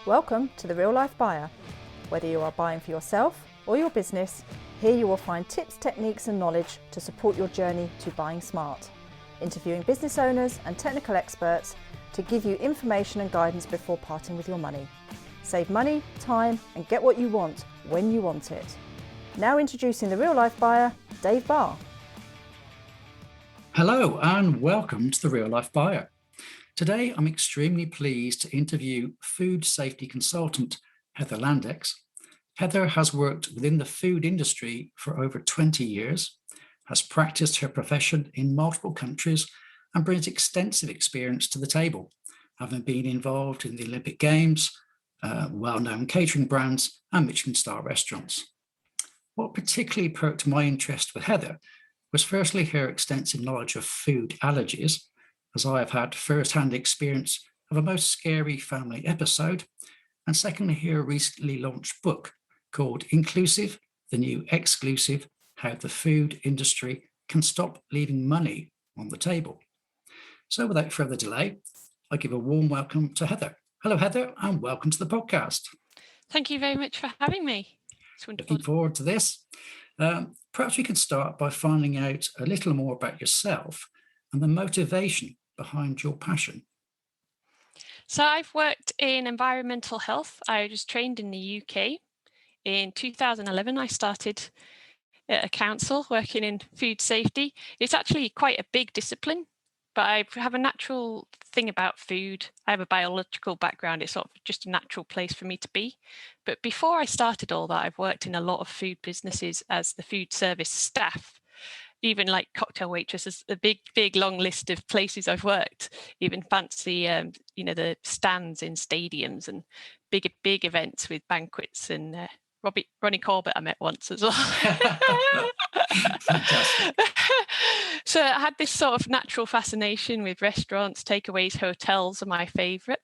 Welcome to The Real Life Buyer. Whether you are buying for yourself or your business, here you will find tips, techniques and knowledge to support your journey to buying smart. Interviewing business owners and technical experts to give you information and guidance before parting with your money. Save money, time and get what you want when you want it. Now introducing The Real Life Buyer, Dave Barr. Hello and welcome to The Real Life Buyer. Today, I'm extremely pleased to interview food safety consultant Heather Landex. Heather has worked within the food industry for over 20 years, has practiced her profession in multiple countries, and brings extensive experience to the table, having been involved in the Olympic Games, well-known catering brands, and Michelin-star restaurants. What particularly perked my interest with Heather was firstly her extensive knowledge of food allergies, as I have had first-hand experience of a most scary family episode, and secondly, her recently launched book called Inclusive, the New Exclusive, How the Food Industry Can Stop Leaving Money on the Table. So without further delay, I give a warm welcome to Heather. Hello, Heather, and welcome to the podcast. Thank you very much for having me. It's wonderful. Looking forward to this. Perhaps we could start by finding out a little more about yourself and the motivation behind your passion. So I've worked in environmental health. I was trained in the UK. In 2011, I started at a council working in food safety. It's actually quite a big discipline, but I have a natural thing about food. I have a biological background. It's sort of just a natural place for me to be. But before I started all that, I've worked in a lot of food businesses as the food service staff. Even like cocktail waitresses, a big long list of places I've worked, even fancy, the stands in stadiums and big events with banquets. And Ronnie Corbett I met once as well. Fantastic. So I had this sort of natural fascination with restaurants, takeaways, hotels are my favourite.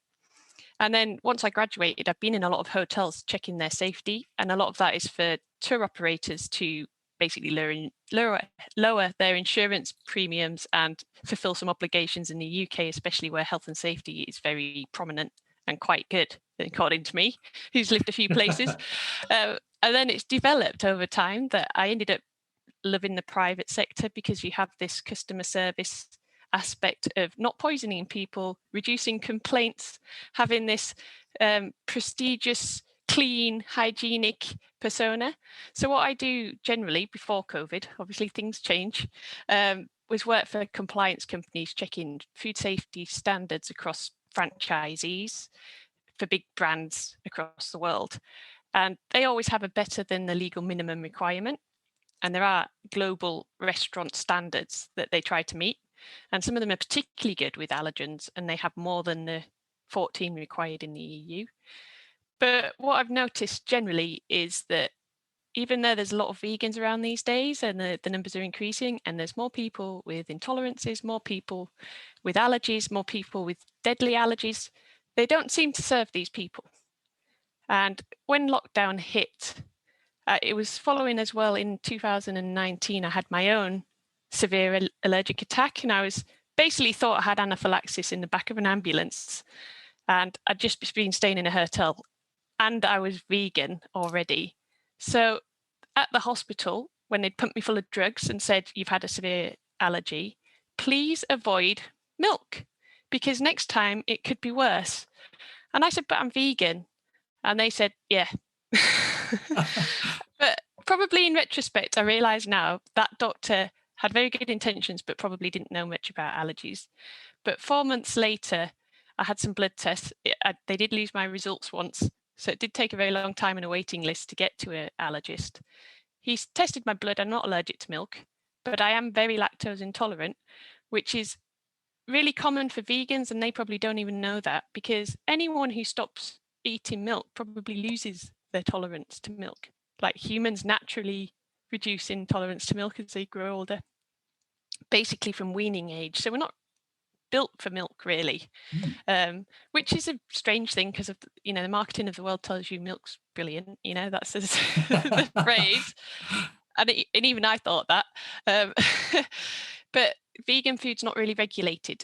And then once I graduated, I've been in a lot of hotels checking their safety. And a lot of that is for tour operators to basically lower their insurance premiums and fulfill some obligations in the UK, especially where health and safety is very prominent and quite good, according to me, who's lived a few places. And then it's developed over time that I ended up loving the private sector because you have this customer service aspect of not poisoning people, reducing complaints, having this prestigious, clean, hygienic persona. So what I do generally before COVID, obviously things change, was work for compliance companies checking food safety standards across franchisees for big brands across the world. And they always have a better than the legal minimum requirement. And there are global restaurant standards that they try to meet. And some of them are particularly good with allergens, and they have more than the 14 required in the EU. But what I've noticed generally is that even though there's a lot of vegans around these days and the numbers are increasing, and there's more people with intolerances, more people with allergies, more people with deadly allergies, they don't seem to serve these people. And when lockdown hit, it was following as well in 2019, I had my own severe allergic attack, and I was basically thought I had anaphylaxis in the back of an ambulance. And I'd just been staying in a hotel. And I was vegan already. So at the hospital, when they'd pumped me full of drugs and said, you've had a severe allergy, please avoid milk because next time it could be worse. And I said, but I'm vegan. And they said, yeah. But probably in retrospect, I realise now that doctor had very good intentions, but probably didn't know much about allergies. But 4 months later, I had some blood tests. They did lose my results once. So it did take a very long time in a waiting list to get to an allergist. He's tested my blood. I'm not allergic to milk, but I am very lactose intolerant, which is really common for vegans, and they probably don't even know that because anyone who stops eating milk probably loses their tolerance to milk. Like humans naturally reduce intolerance to milk as they grow older, basically from weaning age. So we're not built for milk really, which is a strange thing because of the marketing of the world tells you milk's brilliant, that's the phrase, and even I thought that, but vegan food's not really regulated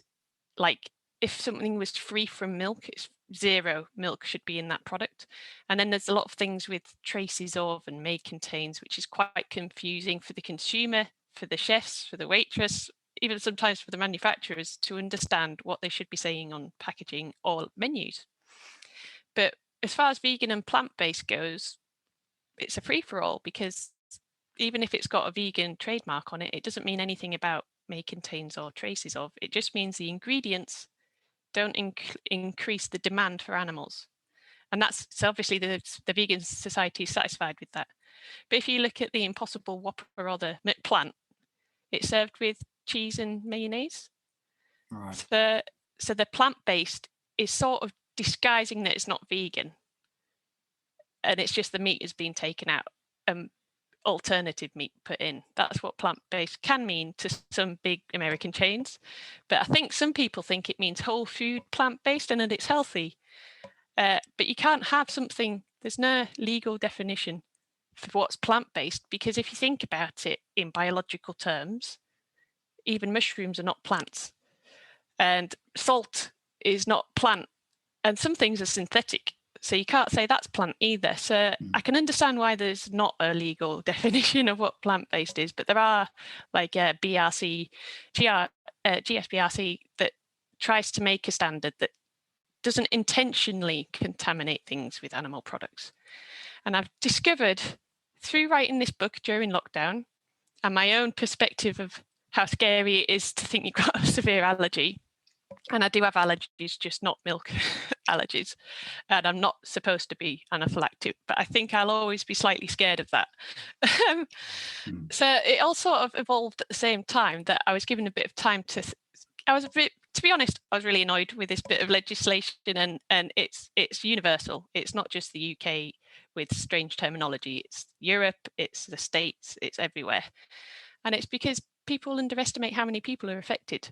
like if something was free from milk, it's zero milk should be in that product. And then there's a lot of things with traces of and may contains, which is quite confusing for the consumer, for the chefs, for the waitress, even sometimes for the manufacturers to understand what they should be saying on packaging or menus. But as far as vegan and plant-based goes, it's a free-for-all, because even if it's got a vegan trademark on it, it doesn't mean anything about may contains or traces of. It just means the ingredients don't increase the demand for animals. And that's, so obviously the vegan society is satisfied with that. But if you look at the Impossible Whopper or the McPlant, it's served with cheese and mayonnaise. Right. So the plant-based is sort of disguising that it's not vegan, and it's just the meat has been taken out and alternative meat put in. That's what plant-based can mean to some big American chains. But I think some people think it means whole food plant-based and that it's healthy. But you can't have something, there's no legal definition for what's plant-based, because if you think about it in biological terms, even mushrooms are not plants, and salt is not plant, and some things are synthetic. So you can't say that's plant either. So I can understand why there's not a legal definition of what plant-based is, but there are like BRC, GSBRC that tries to make a standard that doesn't intentionally contaminate things with animal products. And I've discovered through writing this book during lockdown and my own perspective of how scary it is to think you've got a severe allergy. And I do have allergies, just not milk allergies. And I'm not supposed to be anaphylactic, but I think I'll always be slightly scared of that. So it all sort of evolved at the same time that I was given a bit of time to, to be honest, I was really annoyed with this bit of legislation, and it's universal. It's not just the UK with strange terminology. It's Europe, it's the States, it's everywhere. And it's because people underestimate how many people are affected.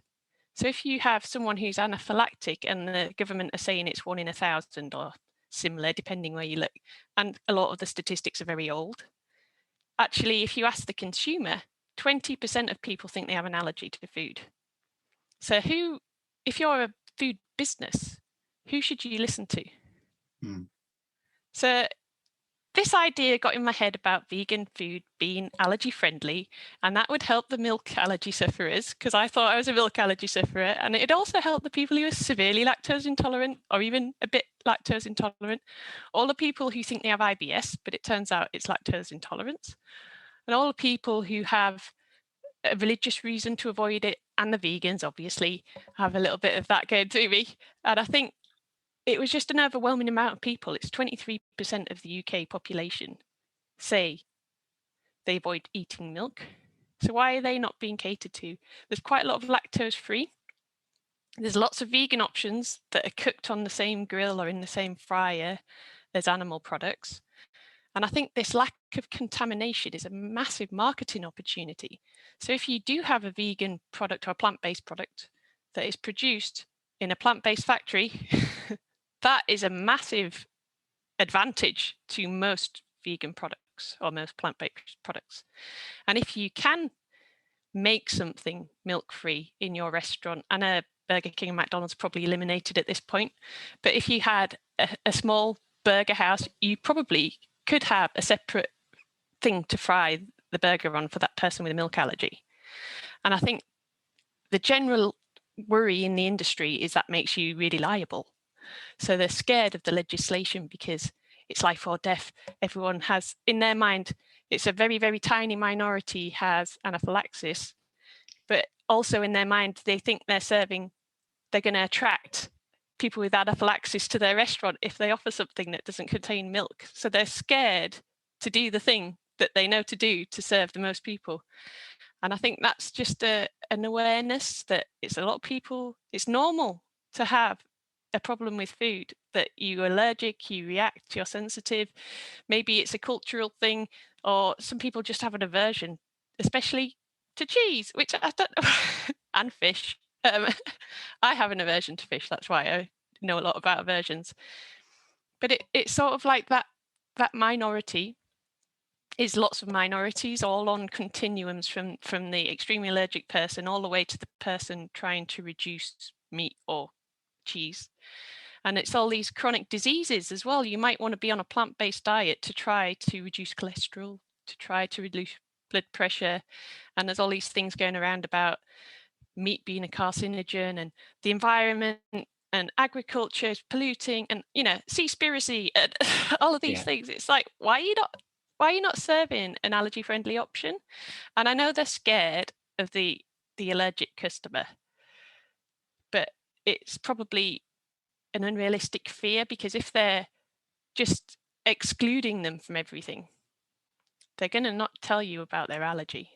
So if you have someone who's anaphylactic and the government are saying it's 1 in 1,000 or similar, depending where you look, and a lot of the statistics are very old, actually, if you ask the consumer, 20% of people think they have an allergy to food. So if you're a food business, who should you listen to? So this idea got in my head about vegan food being allergy friendly, and that would help the milk allergy sufferers, because I thought I was a milk allergy sufferer, and it'd also help the people who are severely lactose intolerant or even a bit lactose intolerant, all the people who think they have IBS, but it turns out it's lactose intolerance, and all the people who have a religious reason to avoid it, and the vegans obviously have a little bit of that going through me. And I think it was just an overwhelming amount of people. It's 23% of the UK population say they avoid eating milk. So why are they not being catered to? There's quite a lot of lactose free. There's lots of vegan options that are cooked on the same grill or in the same fryer as animal products. And I think this lack of contamination is a massive marketing opportunity. So if you do have a vegan product or a plant-based product that is produced in a plant-based factory, that is a massive advantage to most vegan products or most plant-based products. And if you can make something milk-free in your restaurant, and a Burger King and McDonald's probably eliminated at this point, but if you had a small burger house, you probably could have a separate thing to fry the burger on for that person with a milk allergy. And I think the general worry in the industry is that makes you really liable. So they're scared of the legislation because it's life or death. Everyone has in their mind, it's a very, very tiny minority has anaphylaxis, but also in their mind, they think they're going to attract people with anaphylaxis to their restaurant if they offer something that doesn't contain milk. So they're scared to do the thing that they know to do to serve the most people. And I think that's just an awareness that it's a lot of people, it's normal to have a problem with food, that you're allergic, you react, you're sensitive. Maybe it's a cultural thing, or some people just have an aversion, especially to cheese, which I don't know, and fish. I have an aversion to fish. That's why I know a lot about aversions. But it's sort of like that minority is lots of minorities all on continuums from the extremely allergic person all the way to the person trying to reduce meat or cheese. And it's all these chronic diseases as well. You might want to be on a plant-based diet to try to reduce cholesterol, to try to reduce blood pressure. And there's all these things going around about meat being a carcinogen and the environment and agriculture is polluting and, seaspiracy and all of these things. It's like, why are you not serving an allergy-friendly option? And I know they're scared of the allergic customer, but it's probably an unrealistic fear, because if they're just excluding them from everything, they're going to not tell you about their allergy.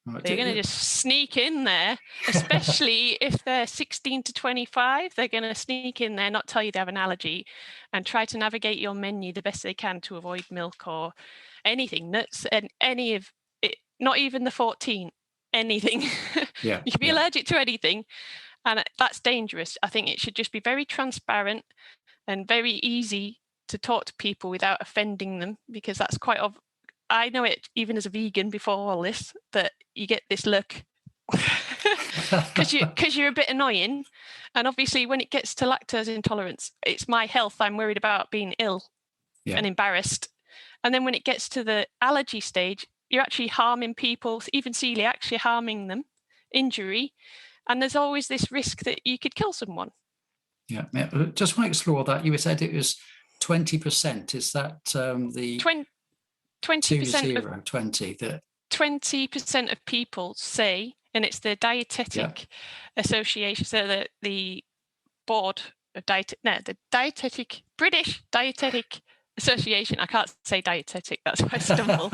Right. They're going to just sneak in there, especially if they're 16 to 25. They're going to sneak in there, not tell you they have an allergy, and try to navigate your menu the best they can to avoid milk or anything, nuts, and any of it, not even the 14, anything. You can be allergic to anything. And that's dangerous. I think it should just be very transparent and very easy to talk to people without offending them, because that's quite I know it even as a vegan before all this, that you get this look because you're a bit annoying. And obviously when it gets to lactose intolerance, it's my health I'm worried about, being ill and embarrassed. And then when it gets to the allergy stage, you're actually harming people, even celiac, you're harming them, injury. And there's always this risk that you could kill someone. Yeah. Just want to explore that. You said it was 20%. Is that the 20%? 20% of people say, and it's the Dietetic Association, so the board of British Dietetic Association. I can't say dietetic, that's why I stumble.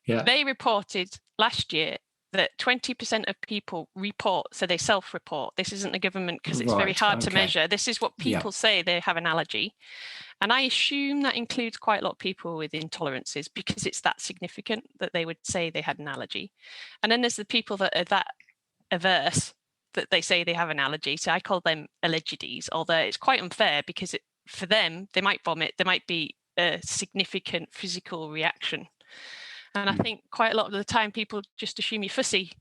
They reported last year that 20% of people report, so they self-report. This isn't the government, because it's very hard to measure. This is what people say they have an allergy. And I assume that includes quite a lot of people with intolerances, because it's that significant that they would say they had an allergy. And then there's the people that are that averse that they say they have an allergy. So I call them allergies, although it's quite unfair, because for them, they might vomit, there might be a significant physical reaction. And I think quite a lot of the time people just assume you're fussy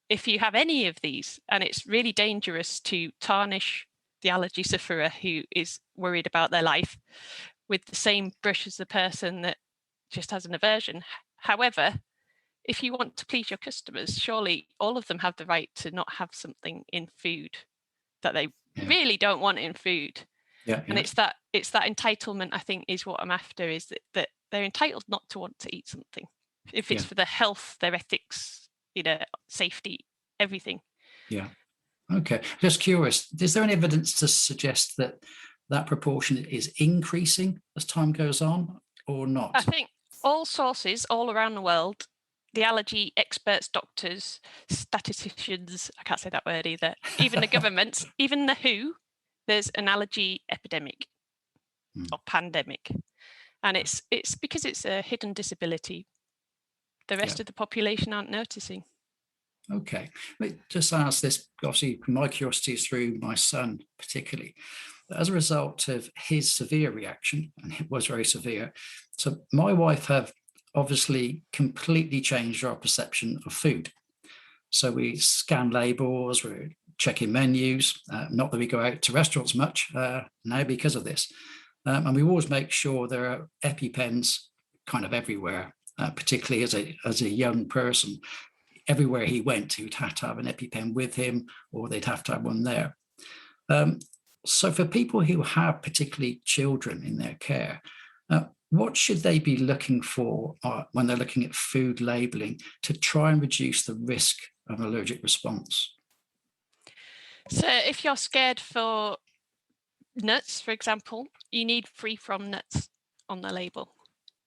if you have any of these. And it's really dangerous to tarnish the allergy sufferer who is worried about their life with the same brush as the person that just has an aversion. However, if you want to please your customers, surely all of them have the right to not have something in food that they really don't want in food. And it's that entitlement, I think, is what I'm after, is that they're entitled not to want to eat something. If it's for their health, their ethics, safety, everything. Yeah. Okay. Just curious, is there any evidence to suggest that proportion is increasing as time goes on, or not? I think all sources all around the world, the allergy experts, doctors, statisticians, I can't say that word either, even the governments, even the WHO, there's an allergy epidemic or pandemic. And it's because it's a hidden disability. The rest of the population aren't noticing. Okay. Let me just ask this, obviously my curiosity is through my son particularly. As a result of his severe reaction, and it was very severe, so my wife have obviously completely changed our perception of food. So we scan labels, we're checking menus, not that we go out to restaurants much now because of this. And we always make sure there are EpiPens kind of everywhere, particularly as a young person. Everywhere he went, he would have to have an EpiPen with him, or they'd have to have one there. So for people who have particularly children in their care, what should they be looking for when they're looking at food labeling to try and reduce the risk of allergic response? So if you're scared for nuts, for example, you need free from nuts on the label,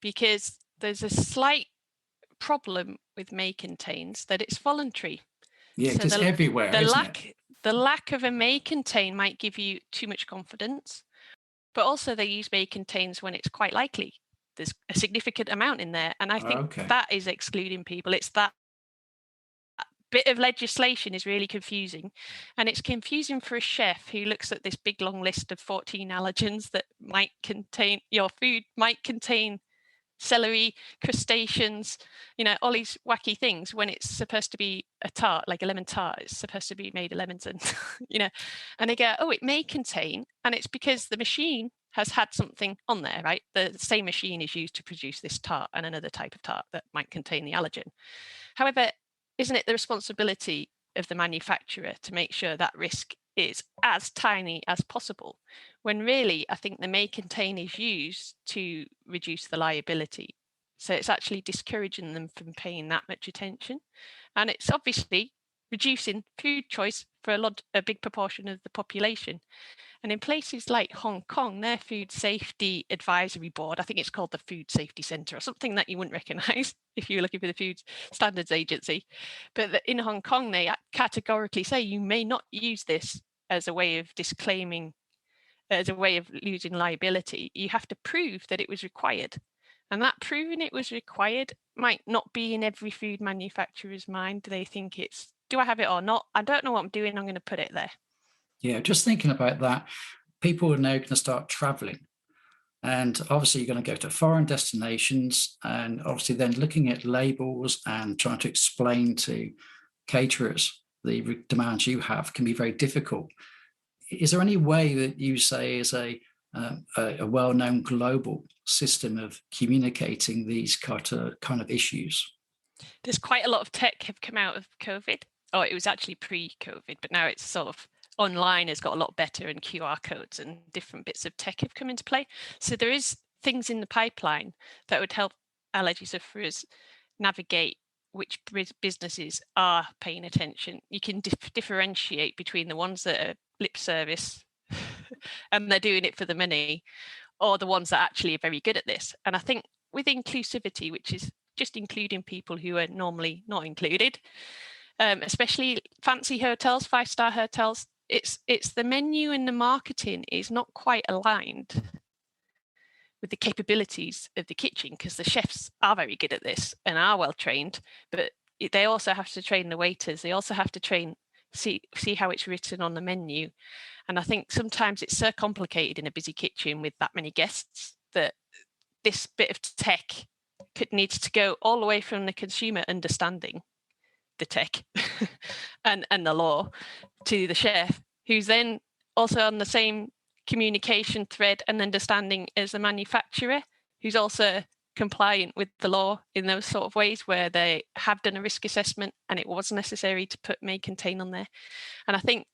because there's a slight problem with may contains that it's voluntary. Yeah, because so everywhere, the lack of a may contain might give you too much confidence, but also they use may contains when it's quite likely there's a significant amount in there. And I think that is excluding people. It's that bit of legislation is really confusing. And it's confusing for a chef who looks at this big long list of 14 allergens that might contain, your food might contain celery, crustaceans, all these wacky things, when it's supposed to be a tart, like a lemon tart, it's supposed to be made of lemons and, and they go, oh, it may contain, and it's because the machine has had something on there, right? The same machine is used to produce this tart and another type of tart that might contain the allergen. However, isn't it the responsibility of the manufacturer to make sure that risk is as tiny as possible, when really I think the may contain is used to reduce the liability? So it's actually discouraging them from paying that much attention, and it's obviously reducing food choice for a big proportion of the population. And in places like Hong Kong, their food safety advisory board, I think it's called the Food Safety Centre or something that you wouldn't recognise if you were looking for the Food Standards Agency. But in Hong Kong, they categorically say you may not use this as a way of disclaiming, as a way of losing liability. You have to prove that it was required. And that proving it was required might not be in every food manufacturer's mind. They think it's, do I have it or not? I don't know what I'm doing, I'm going to put it there. Yeah, just thinking about that, people are now going to start traveling. And obviously, you're going to go to foreign destinations, and obviously, then looking at labels and trying to explain to caterers the demands you have can be very difficult. Is there any way that you say is a well-known global system of communicating these kind of issues? There's quite a lot of tech have come out of COVID. Oh, it was actually pre-COVID, but now it's sort of online has got a lot better, and QR codes and different bits of tech have come into play. So there is things in the pipeline that would help allergy sufferers navigate which businesses are paying attention. You can differentiate between the ones that are lip service and they're doing it for the money, or the ones that actually are very good at this. And I think with inclusivity, which is just including people who are normally not included, especially fancy hotels, 5-star hotels, it's the menu and the marketing is not quite aligned with the capabilities of the kitchen, because the chefs are very good at this and are well trained, but they also have to train the waiters. They also have to see how it's written on the menu. And I think sometimes it's so complicated in a busy kitchen with that many guests that this bit of tech needs to go all the way from the consumer understanding the tech and the law to the chef, who's then also on the same communication thread and understanding as the manufacturer, who's also compliant with the law in those sort of ways where they have done a risk assessment and it was necessary to put may contain on there. And I think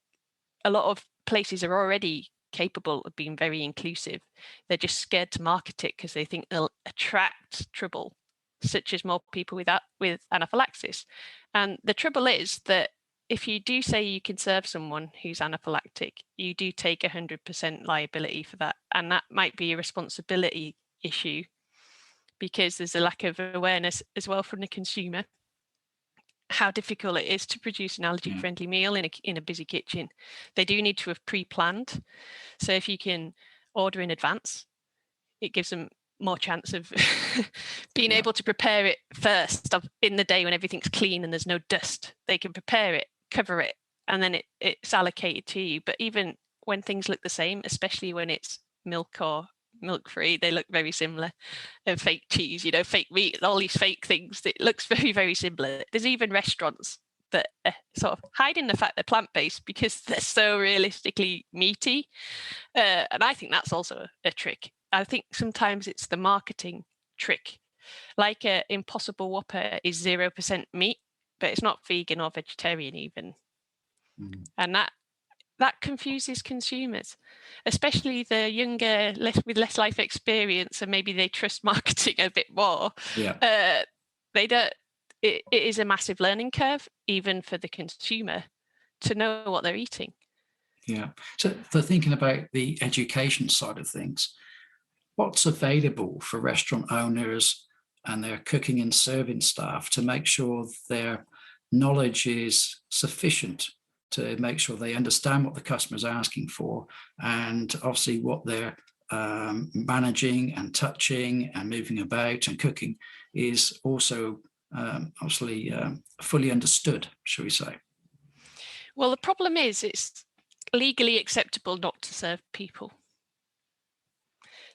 a lot of places are already capable of being very inclusive. They're just scared to market it because they think they'll attract trouble, such as more people with anaphylaxis. And the trouble is that if you do say you can serve someone who's anaphylactic, you do take 100% liability for that. And that might be a responsibility issue because there's a lack of awareness as well from the consumer, how difficult it is to produce an allergy-friendly meal in a busy kitchen. They do need to have pre-planned. So if you can order in advance, it gives them more chance of being able to prepare it first in the day when everything's clean and there's no dust. They can prepare it, cover it, and then it's allocated to you. But even when things look the same, especially when it's milk or milk-free, they look very similar. And fake cheese, fake meat, all these fake things, it looks very, very similar. There's even restaurants that are sort of hiding the fact they're plant-based because they're so realistically meaty. And I think that's also a trick. I think sometimes it's the marketing trick. Like Impossible Whopper is 0% meat, but it's not vegan or vegetarian even. And that confuses consumers, especially the younger, with less life experience, and maybe they trust marketing a bit more. They don't. It is a massive learning curve, even for the consumer, to know what they're eating. Yeah. So thinking about the education side of things, what's available for restaurant owners and their cooking and serving staff to make sure their knowledge is sufficient to make sure they understand what the customer is asking for, and obviously what they're managing and touching and moving about and cooking is also obviously fully understood, shall we say? Well, the problem is it's legally acceptable not to serve people.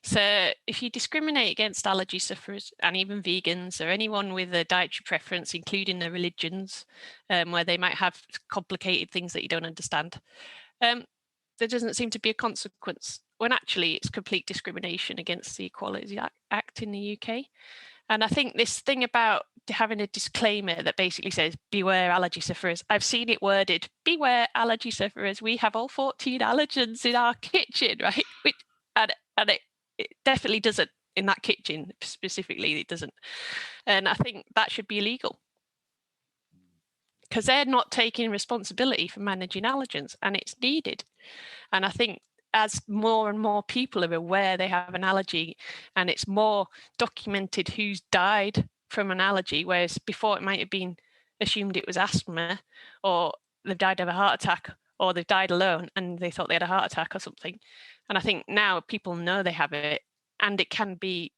So if you discriminate against allergy sufferers and even vegans or anyone with a dietary preference, including their religions, where they might have complicated things that you don't understand, there doesn't seem to be a consequence, when actually it's complete discrimination against the Equality Act in the UK. And I think this thing about having a disclaimer that basically says, beware allergy sufferers, I've seen it worded, beware allergy sufferers, we have all 14 allergens in our kitchen, right? And it definitely doesn't, in that kitchen specifically, it doesn't. And I think that should be illegal, because they're not taking responsibility for managing allergens, and it's needed. And I think as more and more people are aware they have an allergy, and it's more documented who's died from an allergy, whereas before it might have been assumed it was asthma, or they've died of a heart attack, or they've died alone and they thought they had a heart attack or something. And I think now people know they have it, and it can be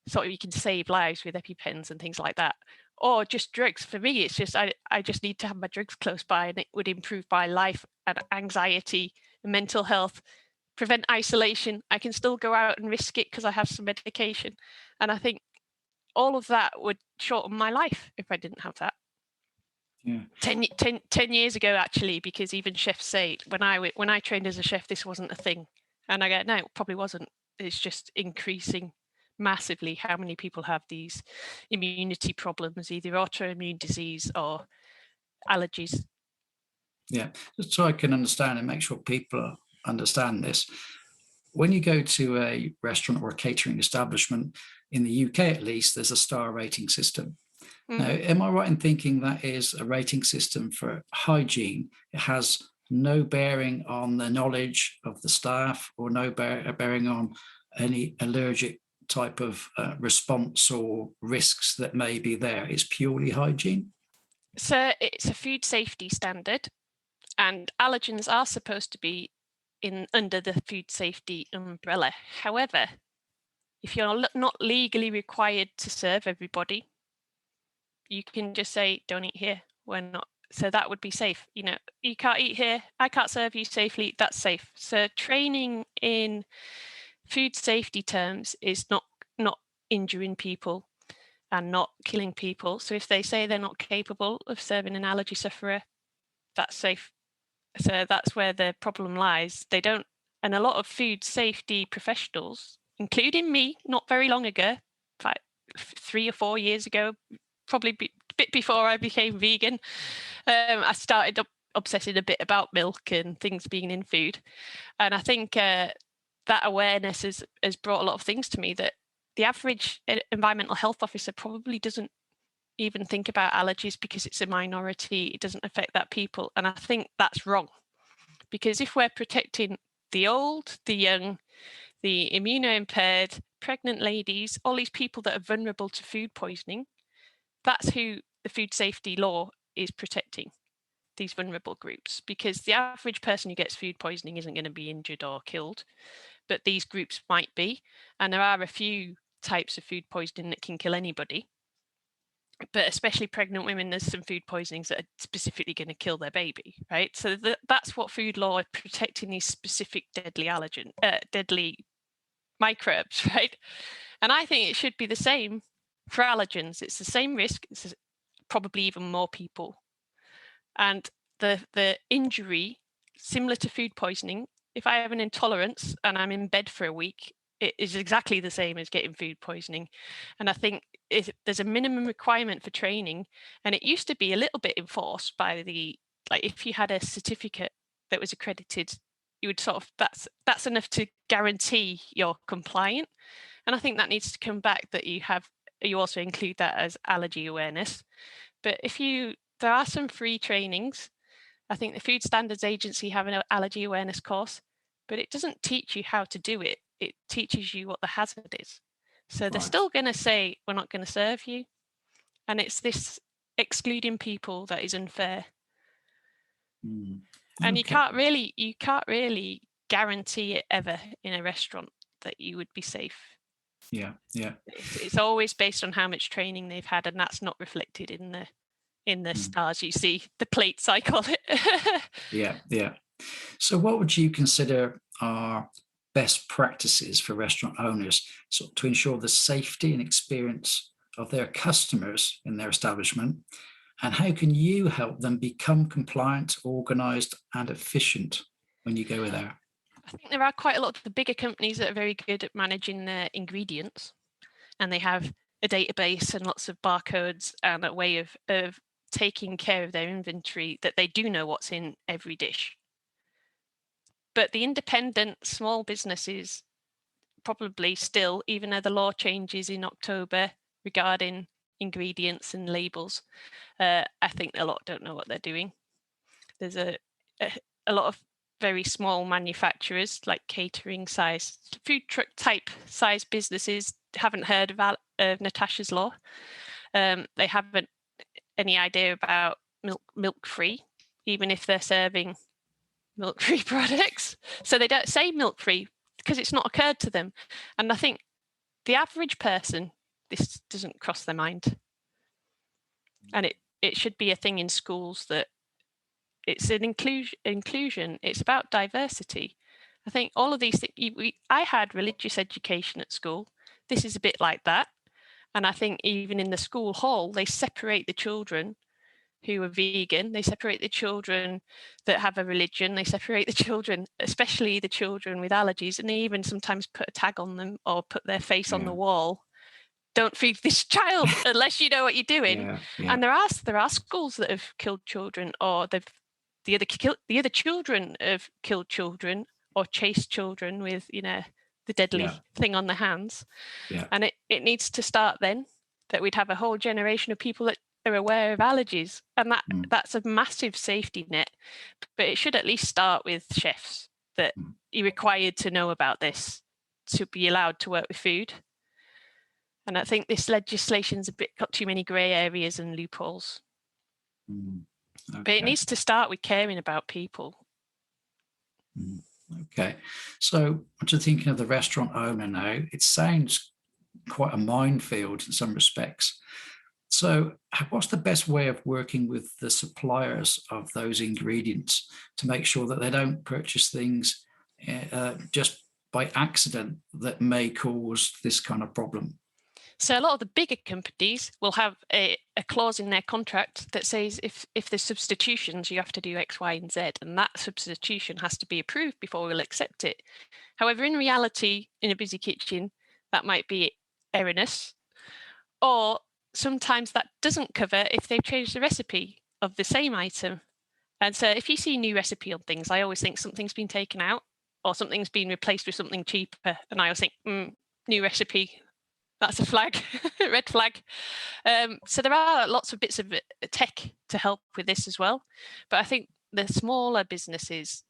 sort of, you can save lives with EpiPens and things like that. Or just drugs. For me, it's just I just need to have my drugs close by, and it would improve my life and anxiety, mental health, prevent isolation. I can still go out and risk it because I have some medication. And I think all of that would shorten my life if I didn't have that. Yeah. 10 years ago, actually, because even chefs say, when I trained as a chef, this wasn't a thing. And I go, no, it probably wasn't. It's just increasing massively how many people have these immunity problems, either autoimmune disease or allergies. Yeah, just so I can understand and make sure people understand this. When you go to a restaurant or a catering establishment, in the UK at least, there's a star rating system. Now, am I right in thinking that is a rating system for hygiene? It has no bearing on the knowledge of the staff, or no bearing on any allergic type of response or risks that may be there. It's purely hygiene? So it's a food safety standard, and allergens are supposed to be under the food safety umbrella. However, if you're not legally required to serve everybody, you can just say, don't eat here, we're not. So that would be safe. You know, you can't eat here, I can't serve you safely, that's safe. So training in food safety terms is not injuring people and not killing people. So if they say they're not capable of serving an allergy sufferer, that's safe. So that's where the problem lies. They don't, and a lot of food safety professionals, including me, not very long ago, 3 or 4 years ago, probably a bit before I became vegan, I started obsessing a bit about milk and things being in food. And I think that awareness has brought a lot of things to me that the average environmental health officer probably doesn't even think about allergies, because it's a minority, it doesn't affect that people. And I think that's wrong, because if we're protecting the old, the young, the immuno-impaired, pregnant ladies, all these people that are vulnerable to food poisoning, that's who the food safety law is protecting, these vulnerable groups, because the average person who gets food poisoning isn't going to be injured or killed, but these groups might be. And there are a few types of food poisoning that can kill anybody, but especially pregnant women, there's some food poisonings that are specifically going to kill their baby, right? So that's what food law is protecting, these specific deadly deadly microbes, right? And I think it should be the same for allergens. It's the same risk, it's probably even more people. And the injury, similar to food poisoning, if I have an intolerance and I'm in bed for a week, it is exactly the same as getting food poisoning. And I think there's a minimum requirement for training, and it used to be a little bit enforced by like if you had a certificate that was accredited, you would sort of, that's enough to guarantee you're compliant. And I think that needs to come back, that you also include that as allergy awareness. But there are some free trainings. I think the Food Standards Agency have an allergy awareness course, but it doesn't teach you how to do it. It teaches you what the hazard is. So they're still going to say, we're not going to serve you. And it's this excluding people that is unfair. And you can't really guarantee it ever in a restaurant that you would be safe. Yeah. It's always based on how much training they've had, and that's not reflected in the stars you see, the plates, I call it. Yeah. So what would you consider are best practices for restaurant owners to ensure the safety and experience of their customers in their establishment? And how can you help them become compliant, organised, and efficient when you go there? I think there are quite a lot of the bigger companies that are very good at managing their ingredients, and they have a database and lots of barcodes and a way of taking care of their inventory that they do know what's in every dish. But the independent small businesses probably still, even though the law changes in October regarding ingredients and labels, I think a lot don't know what they're doing. There's a lot of very small manufacturers, like catering size, food truck type size businesses, haven't heard of Natasha's law. They haven't any idea about milk free, even if they're serving milk free products. So they don't say milk free because it's not occurred to them. And I think the average person, this doesn't cross their mind. And it should be a thing in schools that it's an inclusion. It's about diversity. I think all of these things, I had religious education at school. This is a bit like that. And I think even in the school hall, they separate the children who are vegan. They separate the children that have a religion. They separate the children, especially the children with allergies. And they even sometimes put a tag on them or put their face on the wall. Don't feed this child unless you know what you're doing. And there are schools that have killed children, or the other children have killed children or chased children with, the deadly thing on their hands. And it needs to start then, that we'd have a whole generation of people that are aware of allergies, and that's a massive safety net. But it should at least start with chefs, that you're required to know about this to be allowed to work with food. And I think this legislation's got too many grey areas and loopholes. Okay. But it needs to start with caring about people. Okay, so I'm just thinking of the restaurant owner now. It sounds quite a minefield in some respects. So what's the best way of working with the suppliers of those ingredients to make sure that they don't purchase things just by accident that may cause this kind of problem? So a lot of the bigger companies will have a clause in their contract that says if there's substitutions, you have to do X, Y, and Z, and that substitution has to be approved before we'll accept it. However, in reality, in a busy kitchen, that might be erroneous, or sometimes that doesn't cover if they've changed the recipe of the same item. And so if you see a new recipe on things, I always think something's been taken out or something's been replaced with something cheaper. And I always think, new recipe, that's a flag, red flag. So there are lots of bits of tech to help with this as well. But I think the smaller businesses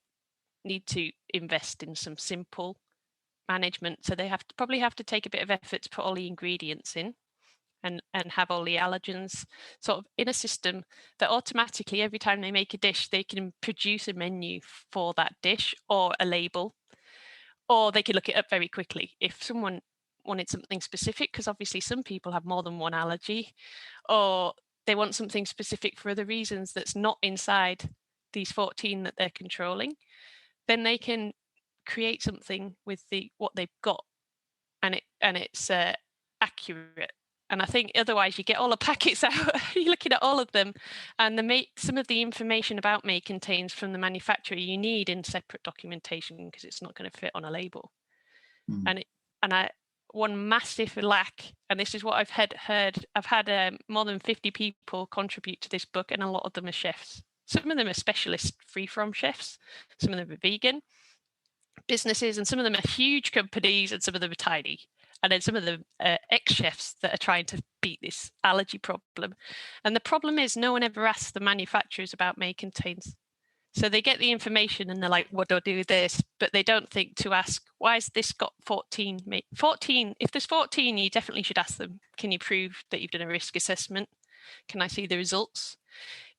need to invest in some simple management. So they probably have to take a bit of effort to put all the ingredients in and have all the allergens sort of in a system that automatically, every time they make a dish, they can produce a menu for that dish or a label, or they can look it up very quickly. If someone wanted something specific, because obviously some people have more than one allergy, or they want something specific for other reasons that's not inside these 14 that they're controlling, then they can create something with what they've got, and it's accurate. And I think otherwise you get all the packets out, you're looking at all of them, and some of the information about may contains from the manufacturer you need in separate documentation because it's not going to fit on a label. One massive lack, and this is what I've heard. I've had more than 50 people contribute to this book, and a lot of them are chefs. Some of them are specialist free-from chefs. Some of them are vegan businesses, and some of them are huge companies, and some of them are tiny. And then some of them are ex-chefs that are trying to beat this allergy problem. And the problem is no one ever asks the manufacturers about may contains. So they get the information and they're like, what do I do with this? But they don't think to ask, why has this got 14? 14, if there's 14, you definitely should ask them, can you prove that you've done a risk assessment? Can I see the results?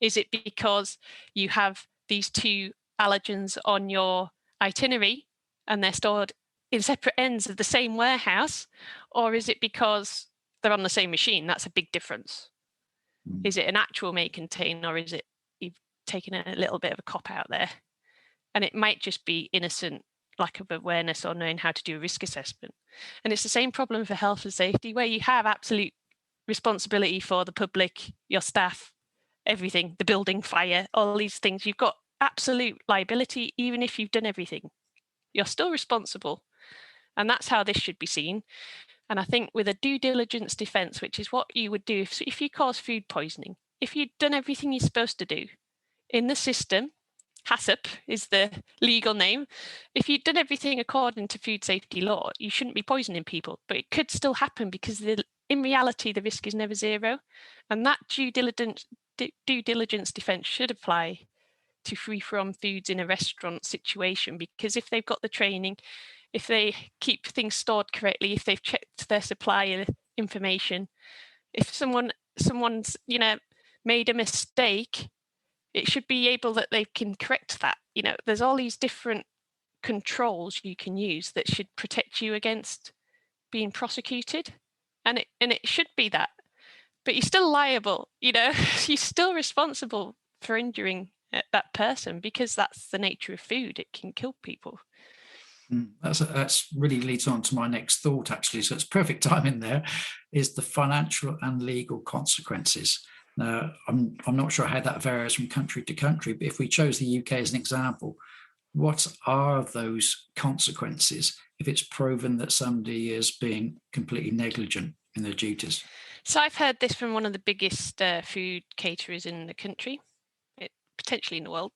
Is it because you have these two allergens on your itinerary and they're stored in separate ends of the same warehouse? Or is it because they're on the same machine? That's a big difference. Is it an actual may contain, or is it you've taken a little bit of a cop out there? And it might just be innocent lack of awareness or knowing how to do a risk assessment. And it's the same problem for health and safety, where you have absolute responsibility for the public, your staff, everything, the building, fire, all these things. You've got absolute liability, even if you've done everything. You're still responsible. And that's how this should be seen. And I think with a due diligence defence, which is what you would do if you cause food poisoning, if you'd done everything you're supposed to do in the system, HACCP is the legal name. If you'd done everything according to food safety law, you shouldn't be poisoning people, but it could still happen because in reality, the risk is never zero. And that due diligence defence should apply to free-from foods in a restaurant situation, because if they've got the training, if they keep things stored correctly, if they've checked their supplier information, if someone's made a mistake, it should be able that they can correct that. There's all these different controls you can use that should protect you against being prosecuted, and it should be that. But you're still liable. You're still responsible for injuring that person, because that's the nature of food. It can kill people. That's really leads on to my next thought, actually. So it's perfect timing there, is the financial and legal consequences. Now, I'm not sure how that varies from country to country, but if we chose the UK as an example, what are those consequences if it's proven that somebody is being completely negligent in their duties? So I've heard this from one of the biggest food caterers in the country, potentially in the world.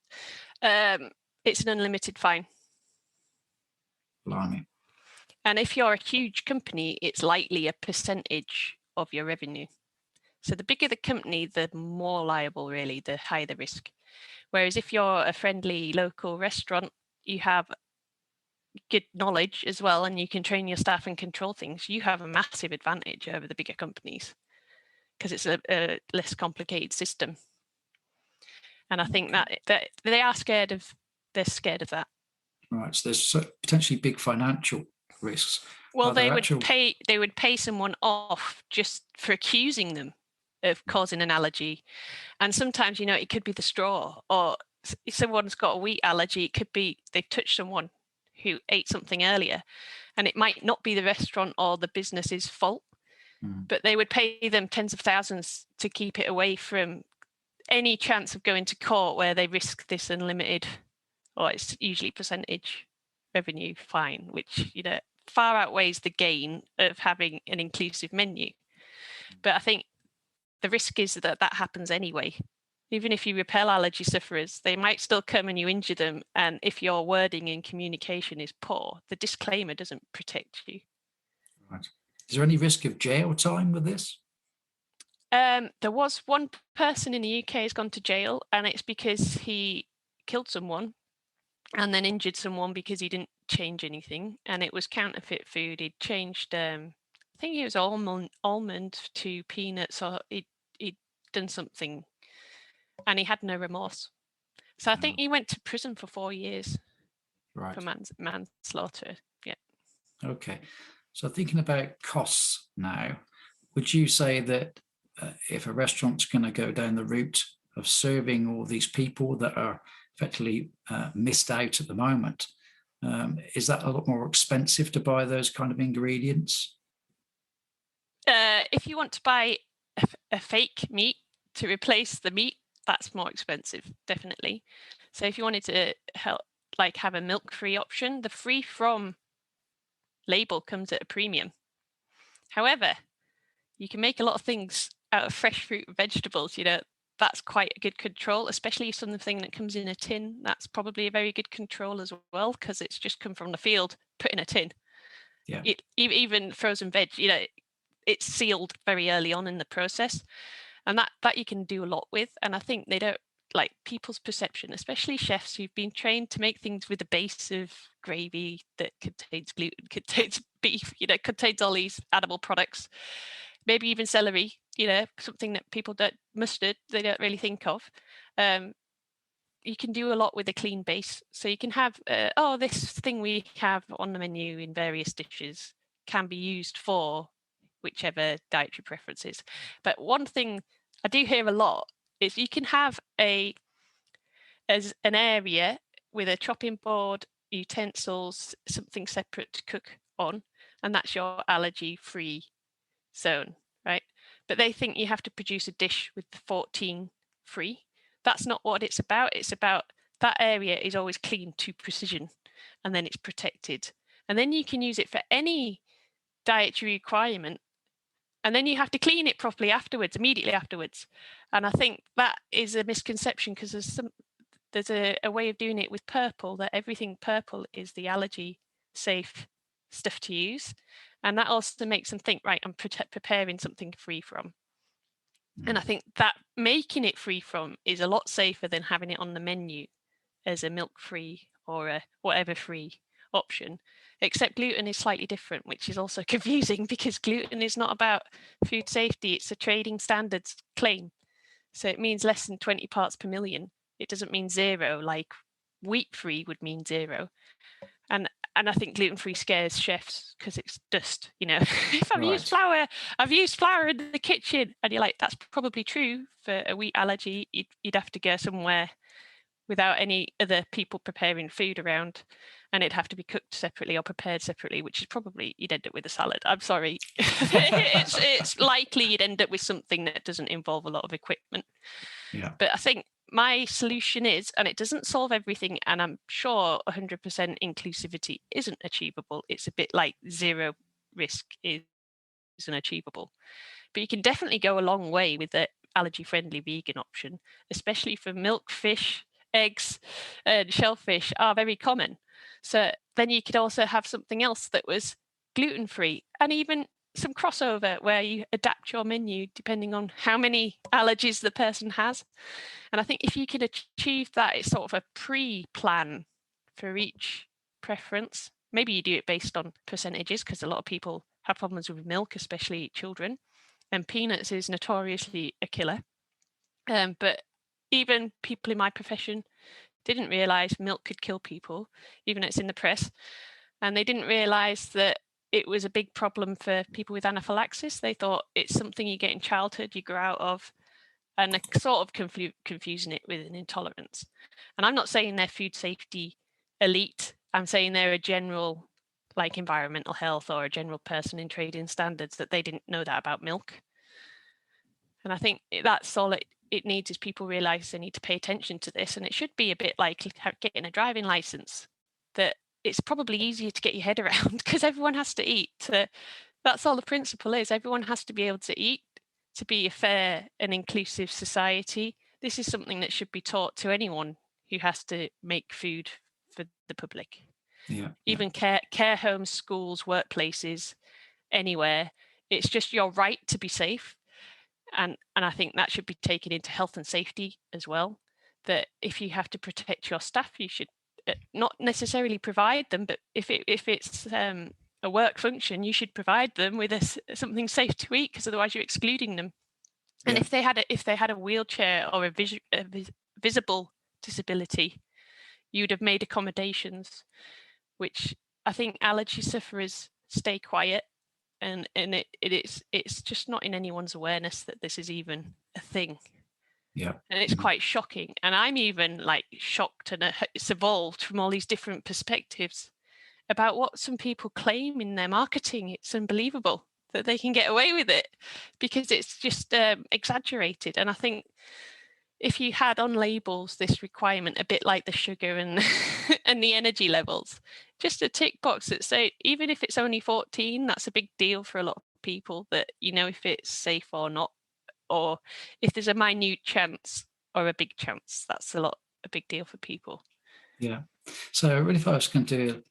It's an unlimited fine. Blimey. And if you're a huge company, it's likely a percentage of your revenue. So the bigger the company, the more liable, really, the higher the risk. Whereas if you're a friendly local restaurant, you have good knowledge as well, and you can train your staff and control things. You have a massive advantage over the bigger companies because it's a less complicated system. And I think that they're scared of that. Right. So there's potentially big financial risks. Well, they would pay someone off just for accusing them of causing an allergy. And sometimes, it could be the straw, or if someone's got a wheat allergy, it could be they've touched someone who ate something earlier, and it might not be the restaurant or the business's fault, but they would pay them tens of thousands to keep it away from any chance of going to court where they risk this unlimited, or it's usually percentage revenue fine, which, far outweighs the gain of having an inclusive menu. But I think the risk is that happens anyway. Even if you repel allergy sufferers, they might still come and you injure them. And if your wording and communication is poor, the disclaimer doesn't protect you. Right. Is there any risk of jail time with this? There was one person in the UK who's gone to jail, and it's because he killed someone and then injured someone because he didn't change anything, and it was counterfeit food. He'd changed, I think it was almond to peanuts, or he'd done something, and he had no remorse. So I think he went to prison for 4 years for manslaughter. Yeah. Okay. So thinking about costs now, would you say that if a restaurant's going to go down the route of serving all these people that are effectively missed out at the moment, is that a lot more expensive to buy those kind of ingredients? If you want to buy a fake meat to replace the meat, that's more expensive, definitely. So if you wanted to have a milk-free option, the free from label comes at a premium. However, you can make a lot of things out of fresh fruit and vegetables. That's quite a good control, especially something that comes in a tin. That's probably a very good control as well, because it's just come from the field, put in a tin. Yeah. Even frozen veg, it's sealed very early on in the process, and that you can do a lot with. And I think they don't like people's perception, especially chefs who've been trained to make things with a base of gravy that contains gluten, contains beef, contains all these animal products, maybe even celery, something that people mustard, they don't really think of. You can do a lot with a clean base. So you can have, this thing we have on the menu in various dishes can be used for whichever dietary preferences. But one thing I do hear a lot is you can have an area with a chopping board utensils, something separate to cook on, and that's your allergy-free zone, right? But they think you have to produce a dish with the 14 free. That's not what it's about. It's about that area is always clean to precision, and then it's protected. And then you can use it for any dietary requirement, and then you have to clean it properly afterwards, immediately afterwards. And I think that is a misconception, because there's a way of doing it with purple, that everything purple is the allergy safe stuff to use. And that also makes them think, right, I'm preparing something free from. And I think that making it free from is a lot safer than having it on the menu as a milk-free or a whatever-free option, except gluten is slightly different, which is also confusing, because gluten is not about food safety. It's a trading standards claim. So it means less than 20 parts per million. It doesn't mean zero, like wheat-free would mean zero. And I think gluten-free scares chefs because it's dust, If I've used flour in the kitchen, and you're like, that's probably true for a wheat allergy, you'd have to go somewhere without any other people preparing food around, and it'd have to be cooked separately or prepared separately, which is probably, you'd end up with a salad. I'm sorry. it's likely you'd end up with something that doesn't involve a lot of equipment. Yeah. But I think my solution is, and it doesn't solve everything, and I'm sure 100% inclusivity isn't achievable. It's a bit like zero risk isn't achievable. But you can definitely go a long way with the allergy-friendly vegan option, especially for milk, fish, eggs, and shellfish are very common. So then you could also have something else that was gluten-free, and even some crossover where you adapt your menu depending on how many allergies the person has. And I think if you can achieve that, it's sort of a pre-plan for each preference. Maybe you do it based on percentages, because a lot of people have problems with milk, especially children, and peanuts is notoriously a killer. But even people in my profession didn't realize milk could kill people, even though it's in the press. And they didn't realize that it was a big problem for people with anaphylaxis. They thought it's something you get in childhood, you grow out of, and they're sort of confusing it with an intolerance. And I'm not saying they're food safety elite. I'm saying they're a general, like environmental health, or a general person in trading standards, that they didn't know that about milk. And I think that's all it needs, is people realize they need to pay attention to this. And it should be a bit like getting a driving license, that it's probably easier to get your head around, because everyone has to eat. That's all the principle is. Everyone has to be able to eat to be a fair and inclusive society. This is something that should be taught to anyone who has to make food for the public. Even care homes, schools, workplaces, anywhere. It's just your right to be safe. And I think that should be taken into health and safety as well. That if you have to protect your staff, you should not necessarily provide them, but if it's a work function, you should provide them with something safe to eat, because otherwise you're excluding them. And if they had a wheelchair or a visible disability, you'd have made accommodations, which I think allergy sufferers stay quiet, and it's just not in anyone's awareness that this is even a thing. Yeah. And it's quite shocking. And I'm even like shocked, and it's evolved from all these different perspectives about what some people claim in their marketing. It's unbelievable that they can get away with it, because it's just exaggerated. And I think if you had on labels this requirement, a bit like the sugar and and the energy levels, just a tick box that say, even if it's only 14, that's a big deal for a lot of people, that if it's safe or not, or if there's a minute chance or a big chance, that's a big deal for people. Yeah. So really, if I was going to do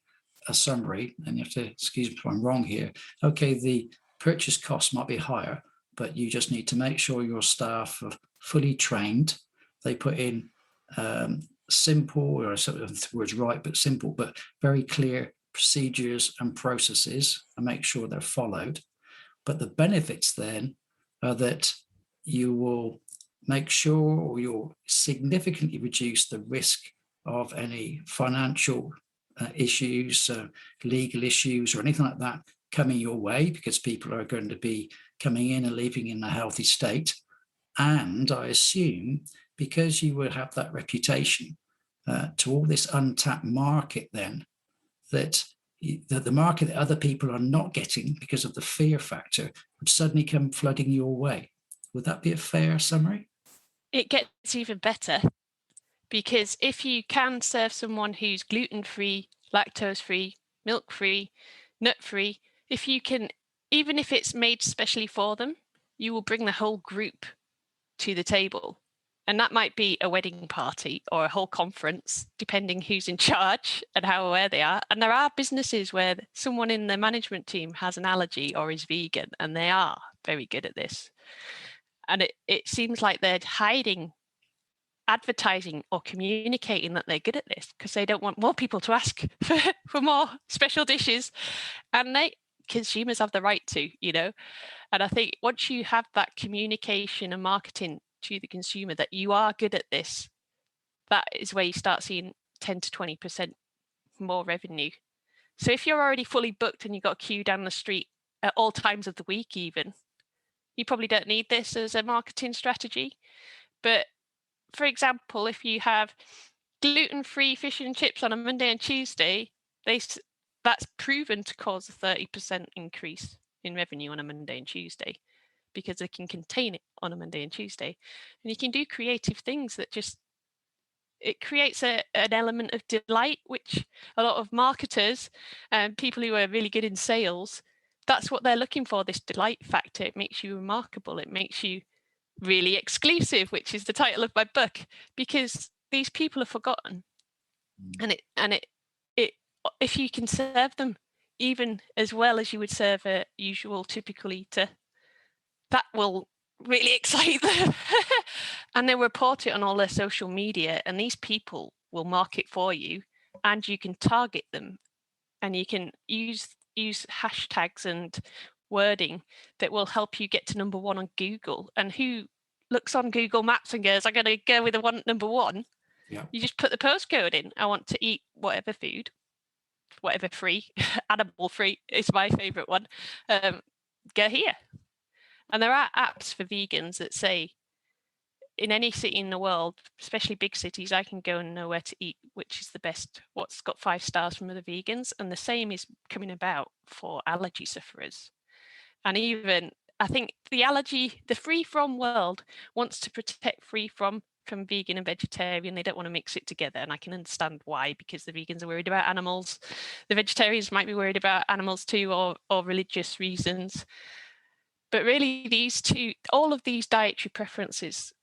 a summary, and you have to excuse me if I'm wrong here. Okay, the purchase cost might be higher, but you just need to make sure your staff are fully trained. They put in simple, or the word's right, but simple, but very clear procedures and processes, and make sure they're followed. But the benefits then are that you will make sure, or you'll significantly reduce the risk of any financial issues, legal issues, or anything like that coming your way, because people are going to be coming in and leaving in a healthy state. And I assume, because you will have that reputation, to all this untapped market then, that the market that other people are not getting because of the fear factor would suddenly come flooding your way. Would that be a fair summary? It gets even better, because if you can serve someone who's gluten-free, lactose-free, milk-free, nut-free, if you can, even if it's made specially for them, you will bring the whole group to the table. And that might be a wedding party or a whole conference, depending who's in charge and how aware they are. And there are businesses where someone in the management team has an allergy or is vegan, and they are very good at this. And it seems like they're hiding advertising or communicating that they're good at this because they don't want more people to ask for more special dishes. And consumers have the right to, And I think once you have that communication and marketing to the consumer that you are good at this, that is where you start seeing 10 to 20% more revenue. So if you're already fully booked and you've got a queue down the street at all times of the week even, you probably don't need this as a marketing strategy. But for example, if you have gluten-free fish and chips on a Monday and Tuesday, that's proven to cause a 30% increase in revenue on a Monday and Tuesday, because they can contain it on a Monday and Tuesday. And you can do creative things that it creates an element of delight, which a lot of marketers and people who are really good in sales, that's what they're looking for, this delight factor. It makes you remarkable. It makes you really exclusive, which is the title of my book, because these people are forgotten. And if you can serve them even as well as you would serve a usual typical eater, that will really excite them. And they report it on all their social media, and these people will market for you, and you can target them, and you can use hashtags and wording that will help you get to number one on Google. And who looks on Google Maps and goes, I'm going to go with the one number one? Yeah. You just put the postcode in. I want to eat whatever food, whatever free, animal free is my favorite one. Go here. And there are apps for vegans that say, in any city in the world, especially big cities, I can go and know where to eat, which is the best, what's got 5 stars from other vegans. And the same is coming about for allergy sufferers. And even, I think the free from world wants to protect free from vegan and vegetarian. They don't want to mix it together. And I can understand why, because the vegans are worried about animals. The vegetarians might be worried about animals too, or religious reasons. But really, all of these dietary preferences,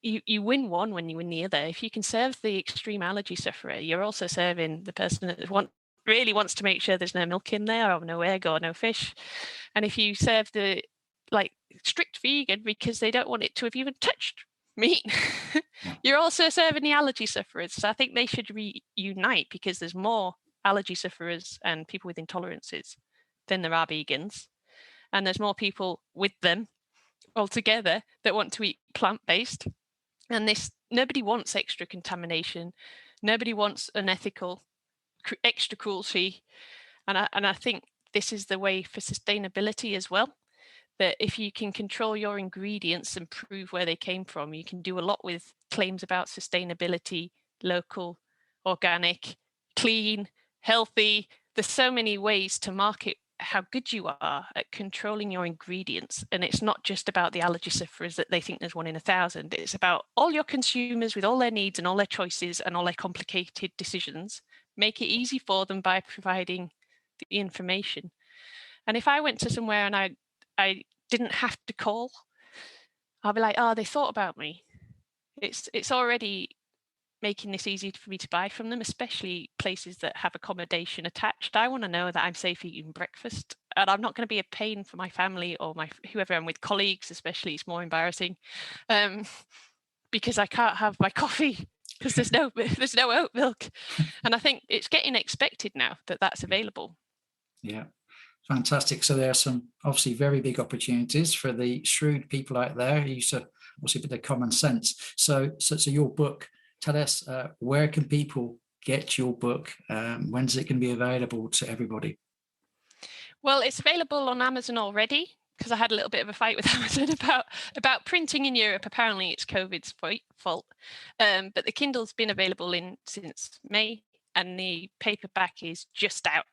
you win one when you win the other. If you can serve the extreme allergy sufferer, you're also serving the person that really wants to make sure there's no milk in there, or no egg, or no fish. And if you serve the strict vegan because they don't want it to have even touched meat, you're also serving the allergy sufferers. So I think they should reunite, because there's more allergy sufferers and people with intolerances than there are vegans. And there's more people with them altogether that want to eat plant-based. And nobody wants extra contamination. Nobody wants unethical, extra cruelty. And I think this is the way for sustainability as well. That if you can control your ingredients and prove where they came from, you can do a lot with claims about sustainability, local, organic, clean, healthy. There's so many ways to market how good you are at controlling your ingredients. And it's not just about the allergy sufferers that they think there's 1 in 1,000. It's about all your consumers with all their needs and all their choices and all their complicated decisions. Make it easy for them by providing the information. And if I went to somewhere and I didn't have to call, I'll be like, they thought about me. It's already making this easy for me to buy from them, especially places that have accommodation attached. I want to know that I'm safe eating breakfast, and I'm not going to be a pain for my family or whoever I'm with, colleagues especially. It's more embarrassing because I can't have my coffee because there's no oat milk. And I think it's getting expected now that that's available. Yeah. Fantastic. So there are some obviously very big opportunities for the shrewd people out there who use obviously with their common sense. So your book, tell us where can people get your book? When's it going to be available to everybody? Well, it's available on Amazon already, because I had a little bit of a fight with Amazon about printing in Europe. Apparently it's COVID's fault. But the Kindle's been available since May, and the paperback is just out.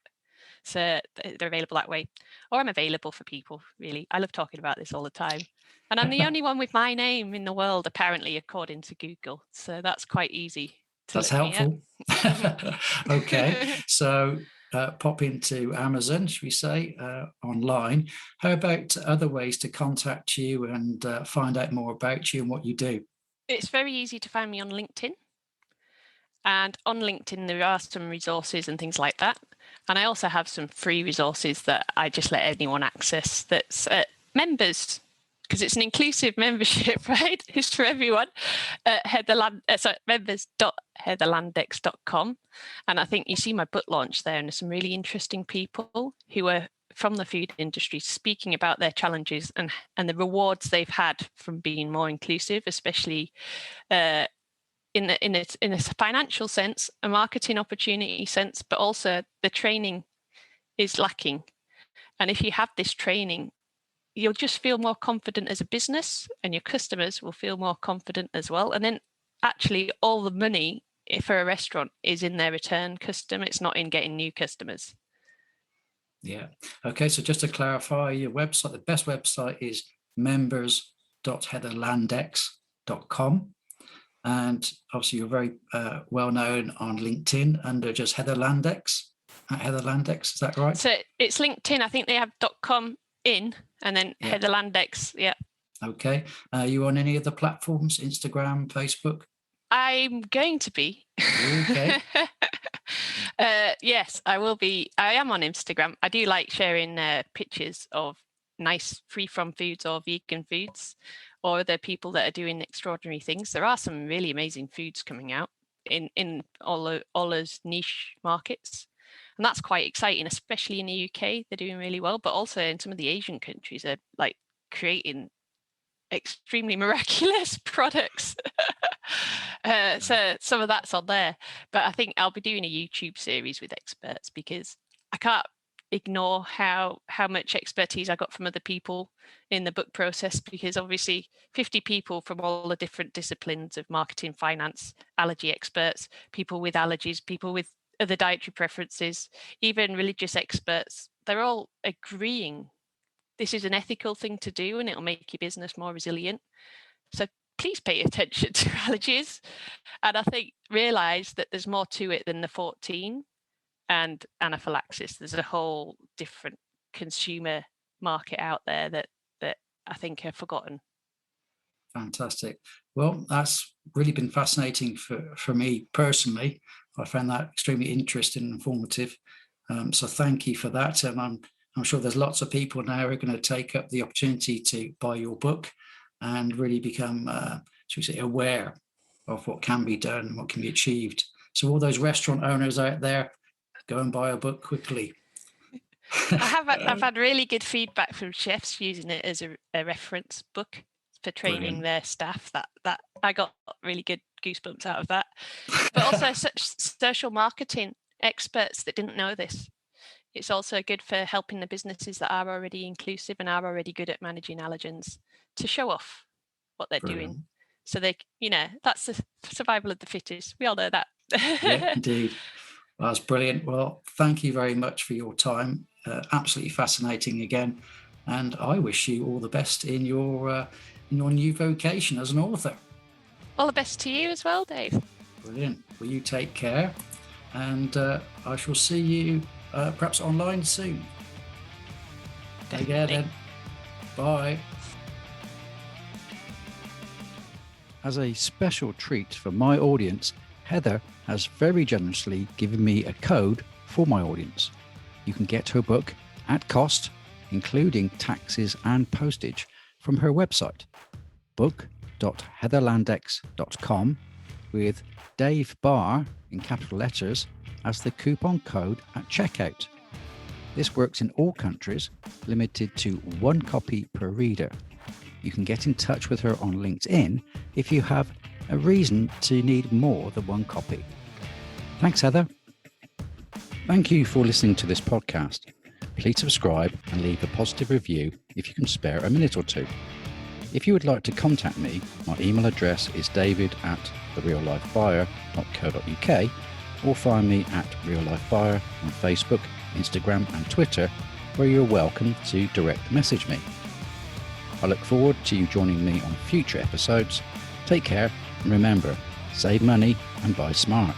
So they're available that way. Or I'm available for people, really. I love talking about this all the time. And I'm the only one with my name in the world, apparently, according to Google. So that's quite easy to That's look me helpful. up. Okay, so pop into Amazon, should we say, online. How about other ways to contact you and find out more about you and what you do? It's very easy to find me on LinkedIn. And on LinkedIn, there are some resources and things like that. And I also have some free resources that I just let anyone access that's members, because it's an inclusive membership, right? It's for everyone. members.heatherlandex.com. And I think you see my book launch there, and there's some really interesting people who are from the food industry speaking about their challenges and the rewards they've had from being more inclusive, especially in a financial sense, a marketing opportunity sense, but also the training is lacking. And if you have this training, you'll just feel more confident as a business, and your customers will feel more confident as well. And then actually all the money for a restaurant is in their return custom. It's not in getting new customers. Yeah. Okay. So just to clarify, your website, the best website is members.heatherlandex.com. And obviously you're very well known on LinkedIn under just Heather Landex, at Heather Landex. Is that right? So it's LinkedIn. I think they have .com in, and then Heather Landex. Yeah. Okay. Are you on any other platforms, Instagram, Facebook? I'm going to be. Okay. Yes, I will be. I am on Instagram. I do like sharing pictures of nice free from foods or vegan foods, or other people that are doing extraordinary things. There are some really amazing foods coming out in all those niche markets. And that's quite exciting, especially in the UK. They're doing really well, but also in some of the Asian countries, they're like creating extremely miraculous products. So some of that's on there. But I think I'll be doing a YouTube series with experts, because I can't ignore how much expertise I got from other people in the book process, because obviously 50 people from all the different disciplines of marketing, finance, allergy experts, people with allergies, people with other dietary preferences, even religious experts, they're all agreeing this is an ethical thing to do and it'll make your business more resilient. So please pay attention to allergies. And I think realize that there's more to it than the 14 and anaphylaxis. There's a whole different consumer market out there that I think are forgotten. Fantastic. Well, that's really been fascinating for me personally. I found that extremely interesting and informative. So thank you for that. And I'm sure there's lots of people now who are going to take up the opportunity to buy your book and really become, should we say, aware of what can be done and what can be achieved. So all those restaurant owners out there, go and buy a book quickly. I've had really good feedback from chefs using it as a reference book for training Brilliant. their staff. That I got really good goosebumps out of that. But also such social marketing experts that didn't know this. It's also good for helping the businesses that are already inclusive and are already good at managing allergens to show off what they're Brilliant. doing. So they, that's the survival of the fittest. We all know that. Yeah, indeed. Well, that's brilliant. Well, thank you very much for your time. Absolutely fascinating again. And I wish you all the best in your new vocation as an author. All the best to you as well, Dave. Brilliant. Well, you take care. And I shall see you perhaps online soon. Take care then. Bye. As a special treat for my audience, Heather has very generously given me a code for my audience. You can get her book at cost, including taxes and postage, from her website, book.heatherlandex.com, with Dave Barr in capital letters as the coupon code at checkout. This works in all countries, limited to 1 copy per reader. You can get in touch with her on LinkedIn if you have a reason to need more than 1 copy. Thanks, Heather. Thank you for listening to this podcast. please subscribe and leave a positive review if you can spare a minute or two. If you would like to contact me, my email address is david@thereallifebuyer.co.uk, or find me at Real Life Buyer on Facebook, Instagram and Twitter, where you're welcome to direct message me. I look forward to you joining me on future episodes. Take care, and remember, save money and buy smart.